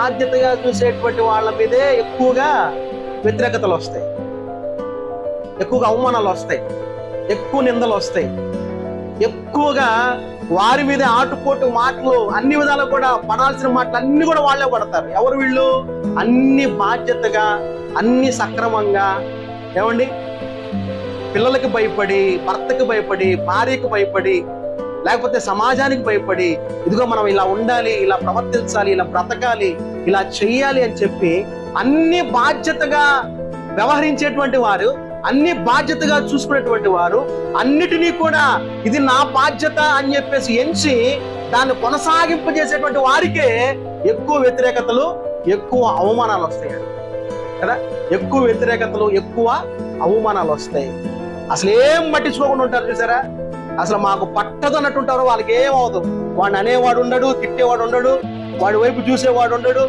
బాధ్యతగా చూసేటువంటి వాళ్ళ మీదే ఎక్కువగా వ్యతిరేకతలు వస్తాయి, ఎక్కువగా అవమానాలు వస్తాయి, ఎక్కువ నిందలు వస్తాయి, ఎక్కువగా వారి మీద ఆటుపోటు మాటలు, అన్ని విధాలు కూడా పడాల్సిన మాటలు అన్ని కూడా వాళ్ళే పడతారు. ఎవరు వీళ్ళు? అన్ని బాధ్యతగా, అన్ని సక్రమంగా, ఏమండి, పిల్లలకి భయపడి, భర్తకి భయపడి, భార్యకి భయపడి, లేకపోతే సమాజానికి భయపడి, ఇదిగో మనం ఇలా ఉండాలి, ఇలా ప్రవర్తించాలి, ఇలా బ్రతకాలి, ఇలా చెయ్యాలి అని చెప్పి అన్ని బాధ్యతగా వ్యవహరించేటువంటి వారు, అన్ని బాధ్యతగా చూసుకునేటువంటి వారు, అన్నిటినీ కూడా ఇది నా బాధ్యత అని చెప్పేసి ఎంచి దాన్ని కొనసాగింపజేసేటువంటి వారికే ఎక్కువ వ్యతిరేకతలు, ఎక్కువ అవమానాలు వస్తాయి కదా. ఎక్కువ వ్యతిరేకతలు, ఎక్కువ అవమానాలు వస్తాయి. అసలు ఏం పట్టించుకోకుండా ఉంటారు చూసారా. అసలు మాకు పట్టదు అన్నట్టుంటారు. వాళ్ళకి ఏమవుతుంది, వాడిని అనేవాడు ఉండడు, తిట్టేవాడు ఉండడు, వాడి వైపు చూసేవాడు ఉండడు.